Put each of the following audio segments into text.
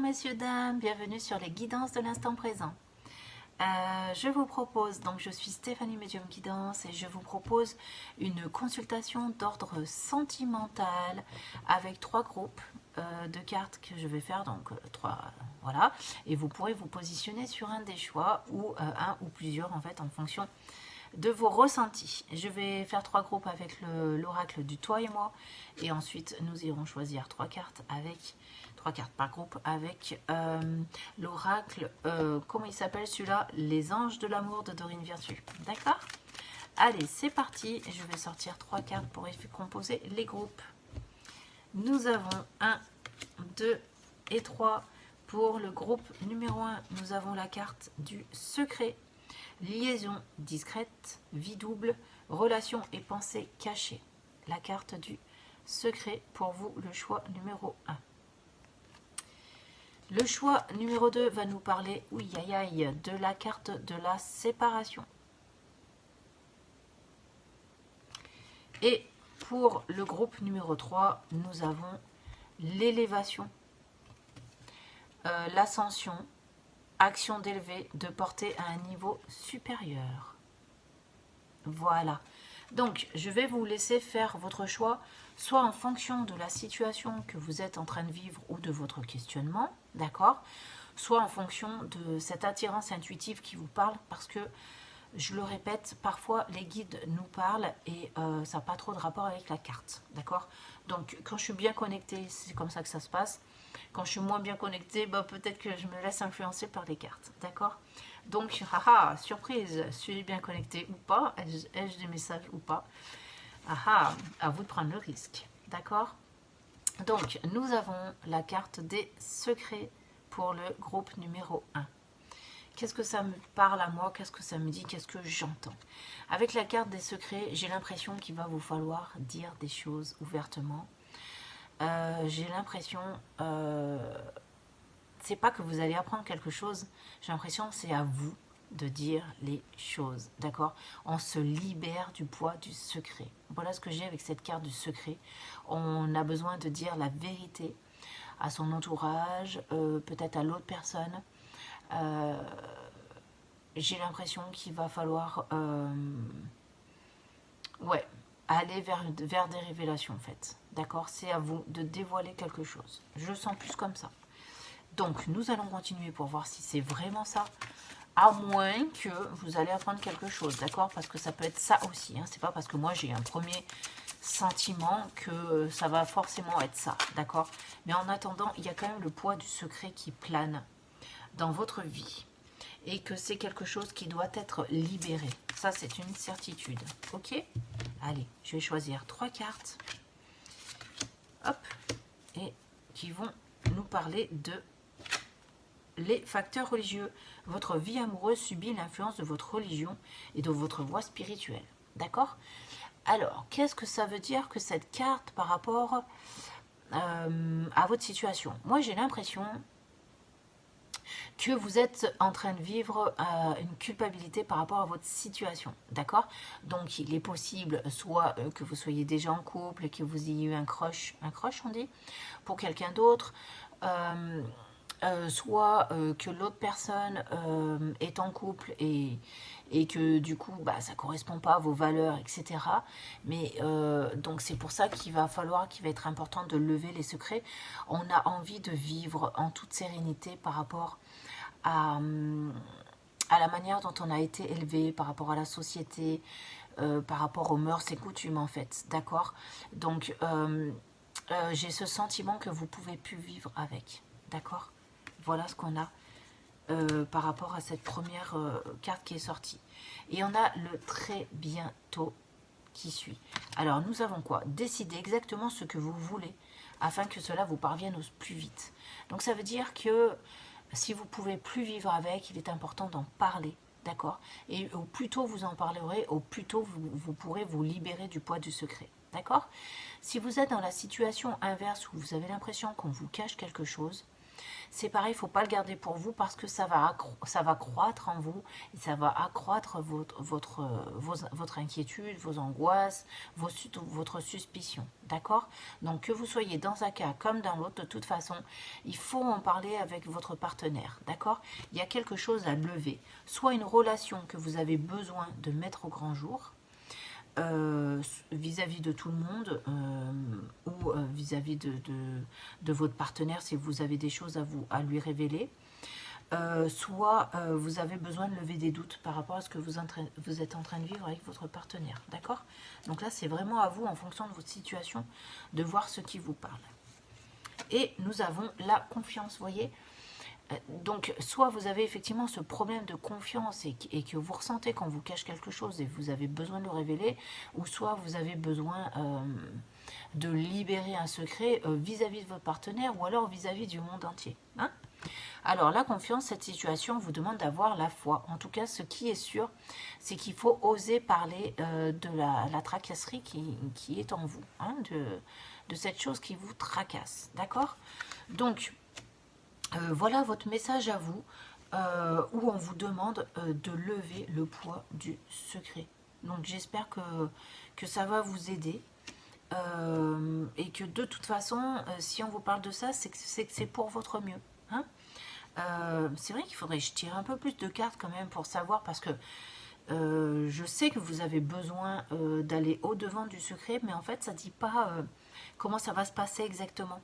messieurs, dames, bienvenue sur les guidances de l'instant présent. Je vous propose, donc je suis Stéphanie Medium Guidance et je vous propose une consultation d'ordre sentimental avec 3 groupes de cartes que je vais faire, donc 3, voilà, et vous pourrez vous positionner sur un des choix ou un ou plusieurs en fait en fonction de vos ressentis. Je vais faire 3 groupes avec l'oracle du toi et moi et ensuite nous irons choisir 3 cartes avec 3 cartes par groupe avec l'oracle, comment il s'appelle celui-là, les anges de l'amour de Dorine Virtue. D'accord? Allez, c'est parti. Je vais sortir 3 cartes pour composer les groupes. Nous avons 1, 2 et 3. Pour le groupe numéro 1, nous avons la carte du secret. Liaison discrète, vie double, relation et pensée cachée. La carte du secret pour vous, le choix numéro 1. Le choix numéro 2 va nous parler, oui, aïe, aïe, de la carte de la séparation. Et pour le groupe numéro 3, nous avons l'élévation, l'ascension, action d'élever, de porter à un niveau supérieur. Voilà. Donc, je vais vous laisser faire votre choix, soit en fonction de la situation que vous êtes en train de vivre ou de votre questionnement, d'accord? Soit en fonction de cette attirance intuitive qui vous parle, parce que, je le répète, parfois les guides nous parlent et ça n'a pas trop de rapport avec la carte, d'accord? Donc, quand je suis bien connectée, c'est comme ça que ça se passe. Quand je suis moins bien connectée, bah, peut-être que je me laisse influencer par les cartes, d'accord? Donc, haha, surprise, suis-je bien connectée ou pas? Ai-je des messages ou pas? Haha, à vous de prendre le risque, d'accord? Donc, nous avons la carte des secrets pour le groupe numéro 1. Qu'est-ce que ça me parle à moi? Qu'est-ce que ça me dit? Qu'est-ce que j'entends? Avec la carte des secrets, j'ai l'impression qu'il va vous falloir dire des choses ouvertement. J'ai l'impression, c'est pas que vous allez apprendre quelque chose, j'ai l'impression que c'est à vous de dire les choses, d'accord? On se libère du poids du secret. Voilà ce que j'ai avec cette carte du secret. On a besoin de dire la vérité à son entourage, peut-être à l'autre personne. J'ai l'impression qu'il va falloir aller vers des révélations en fait. D'accord? C'est à vous de dévoiler quelque chose. Je le sens plus comme ça. Donc, nous allons continuer pour voir si c'est vraiment ça. À moins que vous allez apprendre quelque chose, d'accord? Parce que ça peut être ça aussi. Hein. C'est pas parce que moi j'ai un premier sentiment que ça va forcément être ça, d'accord? Mais en attendant, il y a quand même le poids du secret qui plane dans votre vie. Et que c'est quelque chose qui doit être libéré. Ça, c'est une certitude. Ok? Allez, je vais choisir 3 cartes. Hop. Et qui vont nous parler de les facteurs religieux. Votre vie amoureuse subit l'influence de votre religion et de votre voie spirituelle. D'accord? Alors, qu'est-ce que ça veut dire que cette carte par rapport à votre situation? Moi, j'ai l'impression que vous êtes en train de vivre une culpabilité par rapport à votre situation, d'accord? Donc, il est possible soit que vous soyez déjà en couple et que vous ayez eu un crush on dit, pour quelqu'un d'autre, soit que l'autre personne est en couple et que du coup bah, ça ne correspond pas à vos valeurs, etc. Mais donc c'est pour ça qu'il va être important de lever les secrets. On a envie de vivre en toute sérénité par rapport à la manière dont on a été élevé, par rapport à la société, par rapport aux mœurs et coutumes en fait, d'accord? Donc j'ai ce sentiment que vous ne pouvez plus vivre avec, d'accord? Voilà ce qu'on a par rapport à cette première carte qui est sortie. Et on a le très bientôt qui suit. Alors nous avons quoi? Décidez exactement ce que vous voulez afin que cela vous parvienne au plus vite. Donc ça veut dire que si vous ne pouvez plus vivre avec, il est important d'en parler, d'accord? Et au plus tôt vous en parlerez, au plus tôt vous pourrez vous libérer du poids du secret, d'accord? Si vous êtes dans la situation inverse où vous avez l'impression qu'on vous cache quelque chose, C'est pareil, il ne faut pas le garder pour vous parce que ça va croître en vous et ça va accroître votre inquiétude, vos angoisses, votre suspicion. D'accord? Donc que vous soyez dans un cas comme dans l'autre, de toute façon, il faut en parler avec votre partenaire. D'accord? Il y a quelque chose à lever. Soit une relation que vous avez besoin de mettre au grand jour, vis-à-vis de tout le monde ou vis-à-vis de votre partenaire si vous avez des choses à lui révéler, soit vous avez besoin de lever des doutes par rapport à ce que vous êtes en train de vivre avec votre partenaire, d'accord? Donc là, c'est vraiment à vous, en fonction de votre situation, de voir ce qui vous parle. Et nous avons la confiance, vous voyez? Donc, soit vous avez effectivement ce problème de confiance et que vous ressentez quand vous cache quelque chose et vous avez besoin de le révéler, ou soit vous avez besoin de libérer un secret vis-à-vis de votre partenaire ou alors vis-à-vis du monde entier. Hein? Alors, la confiance, cette situation vous demande d'avoir la foi. En tout cas, ce qui est sûr, c'est qu'il faut oser parler de la tracasserie qui est en vous, hein, de cette chose qui vous tracasse. D'accord? Donc, voilà votre message à vous, où on vous demande de lever le poids du secret. Donc j'espère que ça va vous aider. Et que de toute façon, si on vous parle de ça, c'est que c'est pour votre mieux. Hein, c'est vrai qu'il faudrait que je tire un peu plus de cartes quand même pour savoir, parce que je sais que vous avez besoin d'aller au-devant du secret, mais en fait ça ne dit pas comment ça va se passer exactement.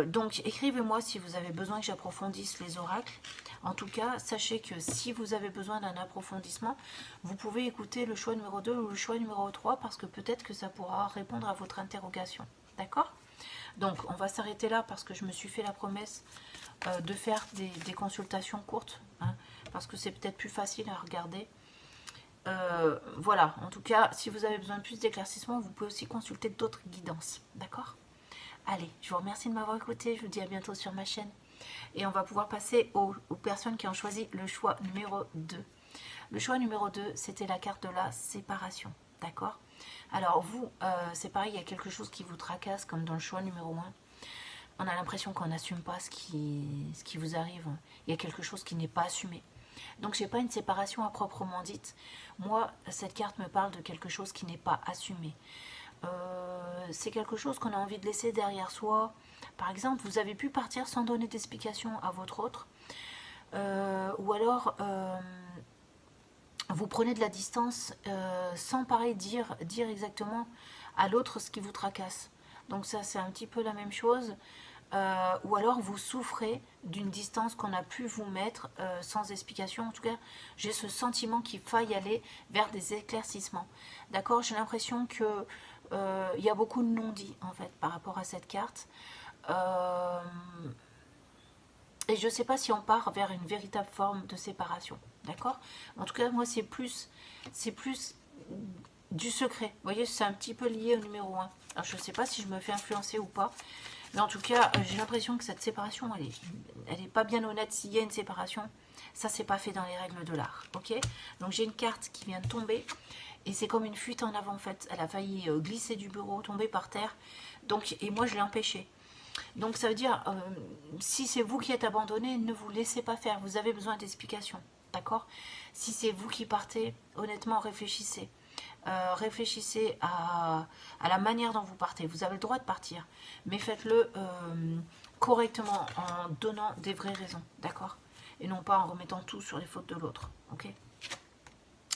Donc écrivez-moi si vous avez besoin que j'approfondisse les oracles. En tout cas, sachez que si vous avez besoin d'un approfondissement, vous pouvez écouter le choix numéro 2 ou le choix numéro 3, parce que peut-être que ça pourra répondre à votre interrogation. D'accord? Donc on va s'arrêter là parce que je me suis fait la promesse de faire des consultations courtes, hein, parce que c'est peut-être plus facile à regarder. Voilà, en tout cas, si vous avez besoin de plus d'éclaircissement, vous pouvez aussi consulter d'autres guidances. D'accord? Allez, je vous remercie de m'avoir écouté, je vous dis à bientôt sur ma chaîne. Et on va pouvoir passer aux personnes qui ont choisi le choix numéro 2. Le choix numéro 2, c'était la carte de la séparation, d'accord? Alors vous, c'est pareil, il y a quelque chose qui vous tracasse, comme dans le choix numéro 1. On a l'impression qu'on n'assume pas ce qui vous arrive. Il y a quelque chose qui n'est pas assumé. Donc je n'ai pas une séparation à proprement dite. Moi, cette carte me parle de quelque chose qui n'est pas assumé. C'est quelque chose qu'on a envie de laisser derrière soi. Par exemple, vous avez pu partir sans donner d'explication à votre autre, ou alors vous prenez de la distance sans pareil dire exactement à l'autre ce qui vous tracasse. Donc ça, c'est un petit peu la même chose. Ou alors vous souffrez d'une distance qu'on a pu vous mettre sans explication. En tout cas, j'ai ce sentiment qu'il faille aller vers des éclaircissements. D'accord? J'ai l'impression que il y a beaucoup de non-dits en fait par rapport à cette carte. Et je ne sais pas si on part vers une véritable forme de séparation. D'accord? En tout cas, moi, c'est plus du secret. Vous voyez, c'est un petit peu lié au numéro 1. Alors, je ne sais pas si je me fais influencer ou pas. Mais en tout cas, j'ai l'impression que cette séparation, elle est pas bien honnête. S'il y a une séparation, ça, c'est pas fait dans les règles de l'art. Ok? Donc, j'ai une carte qui vient de tomber. Et c'est comme une fuite en avant, en fait. Elle a failli glisser du bureau, tomber par terre. Donc, et moi, je l'ai empêchée. Donc, ça veut dire, si c'est vous qui êtes abandonné, ne vous laissez pas faire. Vous avez besoin d'explications. D'accord? Si c'est vous qui partez, honnêtement, réfléchissez. Réfléchissez à la manière dont vous partez. Vous avez le droit de partir, mais faites-le correctement, en donnant des vraies raisons. D'accord? Et non pas en remettant tout sur les fautes de l'autre. Ok?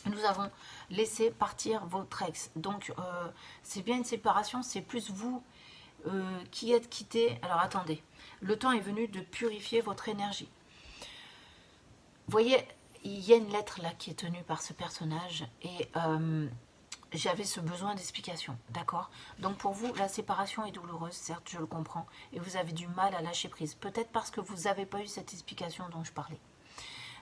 Nous avons laissé partir votre ex. Donc, c'est bien une séparation, c'est plus vous qui êtes quitté. Alors, attendez. Le temps est venu de purifier votre énergie. Vous voyez, il y a une lettre là qui est tenue par ce personnage. Et j'avais ce besoin d'explication. D'accord? Donc, pour vous, la séparation est douloureuse. Certes, je le comprends. Et vous avez du mal à lâcher prise. Peut-être parce que vous n'avez pas eu cette explication dont je parlais.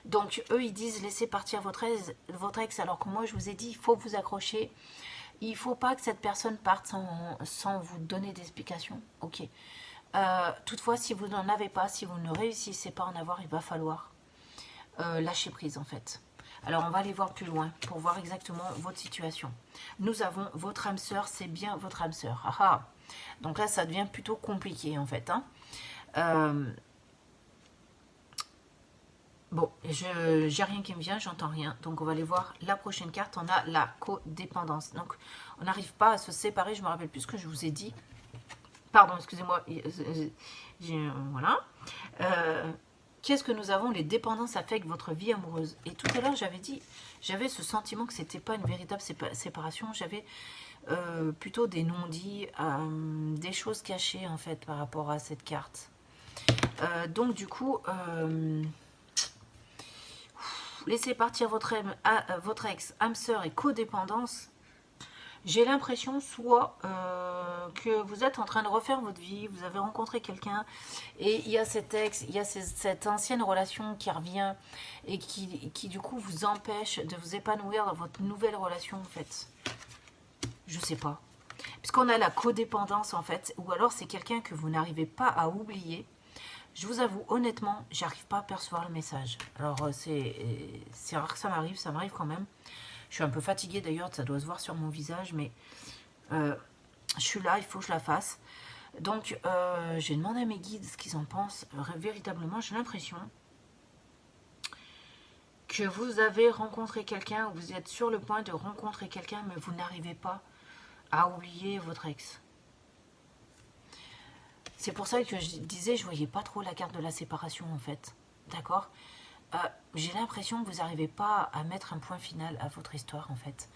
Donc, eux, ils disent laissez partir votre ex, alors que moi, je vous ai dit, il faut vous accrocher. Il ne faut pas que cette personne parte sans vous donner d'explication. Ok. Toutefois, si vous n'en avez pas, si vous ne réussissez pas à en avoir, il va falloir lâcher prise, en fait. Alors, on va aller voir plus loin pour voir exactement votre situation. Nous avons votre âme sœur, c'est bien votre âme sœur. Ah ah. Donc là, ça devient plutôt compliqué, en fait. Hein. Bon, j'ai rien qui me vient, j'entends rien. Donc on va aller voir la prochaine carte. On a la codépendance. Donc on n'arrive pas à se séparer. Je me rappelle plus ce que je vous ai dit. Pardon, excusez-moi. Voilà. Qu'est-ce que nous avons? Les dépendances affectent votre vie amoureuse. Et tout à l'heure, j'avais dit, j'avais ce sentiment que c'était pas une véritable séparation. J'avais plutôt des non-dits, des choses cachées en fait par rapport à cette carte. Donc du coup, laissez partir votre ex, âme sœur et codépendance. J'ai l'impression soit que vous êtes en train de refaire votre vie, vous avez rencontré quelqu'un et il y a cet ex, il y a cette ancienne relation qui revient et qui du coup vous empêche de vous épanouir dans votre nouvelle relation en fait. Je sais pas. Puisqu'on a la codépendance en fait, ou alors c'est quelqu'un que vous n'arrivez pas à oublier. Je vous avoue, honnêtement, j'arrive pas à percevoir le message. Alors c'est rare que ça m'arrive quand même. Je suis un peu fatiguée d'ailleurs, ça doit se voir sur mon visage, mais je suis là, il faut que je la fasse. Donc, j'ai demandé à mes guides ce qu'ils en pensent. Véritablement, j'ai l'impression que vous avez rencontré quelqu'un, ou vous êtes sur le point de rencontrer quelqu'un, mais vous n'arrivez pas à oublier votre ex. C'est pour ça que je disais, je voyais pas trop la carte de la séparation en fait. D'accord ? J'ai l'impression que vous n'arrivez pas à mettre un point final à votre histoire en fait.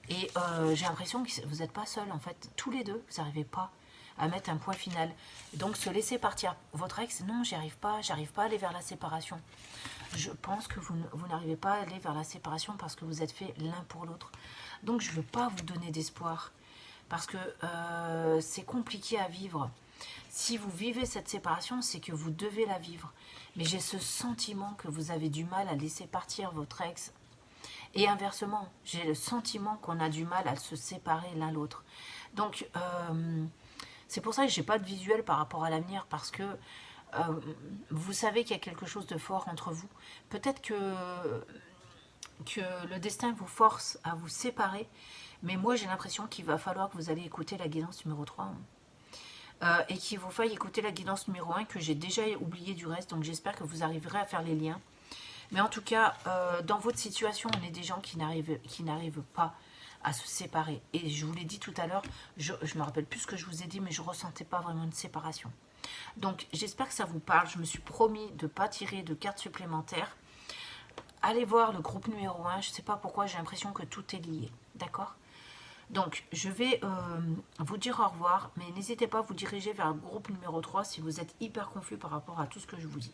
Et j'ai l'impression que vous n'êtes pas seul en fait. Tous les deux, vous n'arrivez pas à mettre un point final. Donc se laisser partir. Votre ex, non, j'arrive pas à aller vers la séparation. Je pense que vous n'arrivez pas à aller vers la séparation parce que vous êtes fait l'un pour l'autre. Donc je ne veux pas vous donner d'espoir. Parce que c'est compliqué à vivre. Si vous vivez cette séparation, c'est que vous devez la vivre. Mais j'ai ce sentiment que vous avez du mal à laisser partir votre ex. Et inversement, j'ai le sentiment qu'on a du mal à se séparer l'un l'autre. Donc, c'est pour ça que je n'ai pas de visuel par rapport à l'avenir, parce que vous savez qu'il y a quelque chose de fort entre vous. Peut-être que le destin vous force à vous séparer, mais moi j'ai l'impression qu'il va falloir que vous allez écouter la guidance numéro 3. Et qu'il vous faille écouter la guidance numéro 1 que j'ai déjà oublié du reste, donc j'espère que vous arriverez à faire les liens. Mais en tout cas, dans votre situation, on est des gens qui n'arrivent pas à se séparer. Et je vous l'ai dit tout à l'heure, je ne me rappelle plus ce que je vous ai dit, mais je ne ressentais pas vraiment une séparation. Donc j'espère que ça vous parle. Je me suis promis de ne pas tirer de cartes supplémentaires. Allez voir le groupe numéro 1, je ne sais pas pourquoi, j'ai l'impression que tout est lié. D'accord ? Donc, je vais vous dire au revoir, mais n'hésitez pas à vous diriger vers le groupe numéro 3 si vous êtes hyper confus par rapport à tout ce que je vous dis.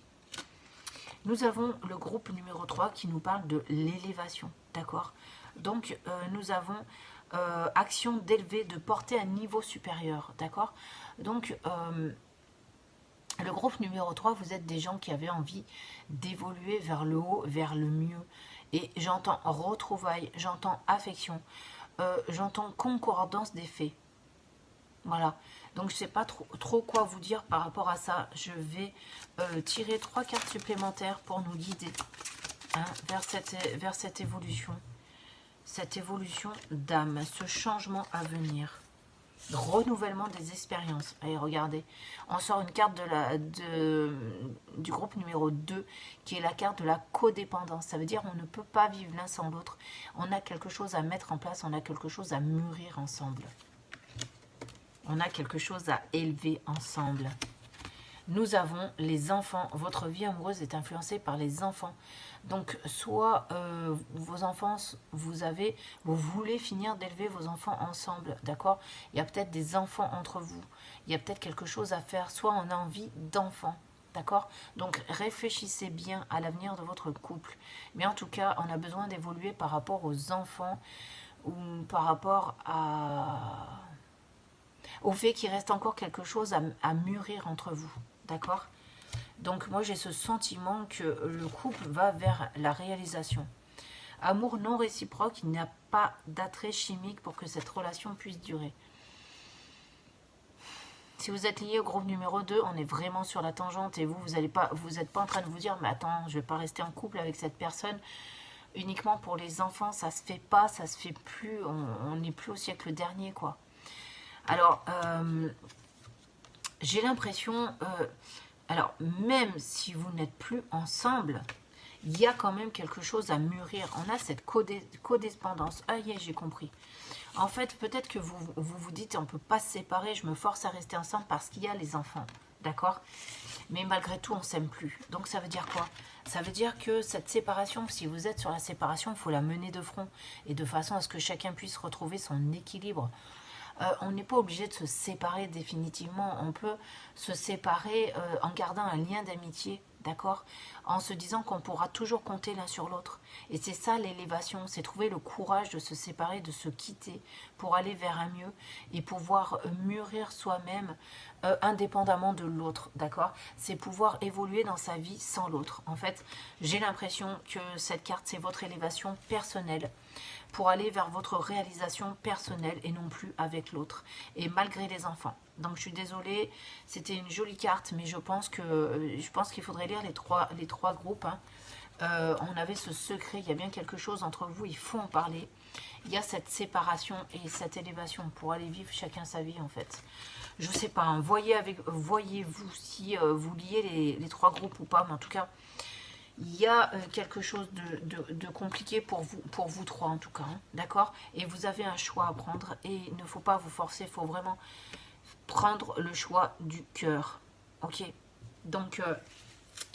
Nous avons le groupe numéro 3 qui nous parle de l'élévation, d'accord? Donc, nous avons action d'élever, de porter à un niveau supérieur, d'accord? Donc, le groupe numéro 3, vous êtes des gens qui avaient envie d'évoluer vers le haut, vers le mieux. Et j'entends retrouvailles, j'entends affection. J'entends concordance des faits. Voilà. Donc je ne sais pas trop quoi vous dire par rapport à ça. Je vais tirer 3 cartes supplémentaires pour nous guider vers cette évolution. Cette évolution d'âme, ce changement à venir. Renouvellement des expériences. Allez, regardez. On sort une carte du groupe numéro 2, qui est la carte de la codépendance. Ça veut dire qu'on ne peut pas vivre l'un sans l'autre. On a quelque chose à mettre en place, on a quelque chose à mûrir ensemble. On a quelque chose à élever ensemble. Nous avons les enfants. Votre vie amoureuse est influencée par les enfants. Donc, soit vos enfants, vous voulez finir d'élever vos enfants ensemble, d'accord? Il y a peut-être des enfants entre vous. Il y a peut-être quelque chose à faire. Soit on a envie d'enfants, d'accord? Donc, réfléchissez bien à l'avenir de votre couple. Mais en tout cas, on a besoin d'évoluer par rapport aux enfants ou par rapport au fait qu'il reste encore quelque chose à mûrir entre vous, d'accord? Donc moi j'ai ce sentiment que le couple va vers la réalisation. Amour non réciproque, il n'y a pas d'attrait chimique pour que cette relation puisse durer. Si vous êtes lié au groupe numéro 2, on est vraiment sur la tangente et vous n'êtes pas en train de vous dire mais attends, je ne vais pas rester en couple avec cette personne uniquement pour les enfants, ça se fait pas, ça se fait plus, on n'est plus au siècle dernier quoi. Alors, j'ai l'impression, Alors, même si vous n'êtes plus ensemble, il y a quand même quelque chose à mûrir. On a cette codépendance. Ah, yeah, j'ai compris. En fait, peut-être que vous dites, on ne peut pas se séparer, je me force à rester ensemble parce qu'il y a les enfants. D'accord? Mais malgré tout, on ne s'aime plus. Donc, ça veut dire quoi? Ça veut dire que cette séparation, si vous êtes sur la séparation, il faut la mener de front. Et de façon à ce que chacun puisse retrouver son équilibre. On n'est pas obligé de se séparer définitivement. On peut se séparer en gardant un lien d'amitié, d'accord? En se disant qu'on pourra toujours compter l'un sur l'autre. Et c'est ça l'élévation, c'est trouver le courage de se séparer, de se quitter pour aller vers un mieux et pouvoir mûrir soi-même indépendamment de l'autre, d'accord? C'est pouvoir évoluer dans sa vie sans l'autre. En fait, j'ai l'impression que cette carte, c'est votre élévation personnelle pour aller vers votre réalisation personnelle et non plus avec l'autre, et malgré les enfants. Donc je suis désolée, c'était une jolie carte, mais je pense qu'il faudrait lire les trois groupes. Hein. On avait ce secret, il y a bien quelque chose entre vous, il faut en parler. Il y a cette séparation et cette élévation pour aller vivre chacun sa vie en fait. Je sais pas, hein, voyez-vous si vous liez les trois groupes ou pas, mais en tout cas, il y a quelque chose de compliqué pour vous trois en tout cas, hein, d'accord? Et vous avez un choix à prendre et il ne faut pas vous forcer, il faut vraiment prendre le choix du cœur, ok? Donc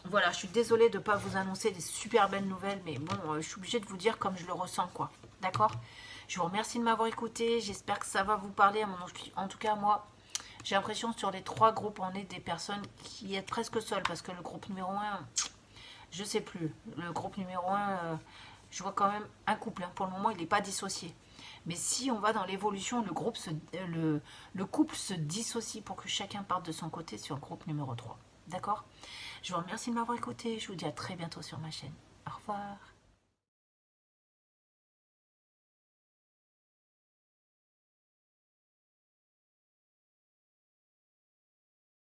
voilà, je suis désolée de ne pas vous annoncer des super belles nouvelles, mais bon, je suis obligée de vous dire comme je le ressens, quoi, d'accord? Je vous remercie de m'avoir écouté, j'espère que ça va vous parler, en tout cas moi, j'ai l'impression sur les trois groupes, on est des personnes qui êtes presque seules, parce que le groupe numéro 1... je sais plus. Le groupe numéro 1, je vois quand même un couple. Hein. Pour le moment, il n'est pas dissocié. Mais si on va dans l'évolution, le couple se dissocie pour que chacun parte de son côté sur le groupe numéro 3. D'accord? Je vous remercie de m'avoir écouté. Je vous dis à très bientôt sur ma chaîne. Au revoir.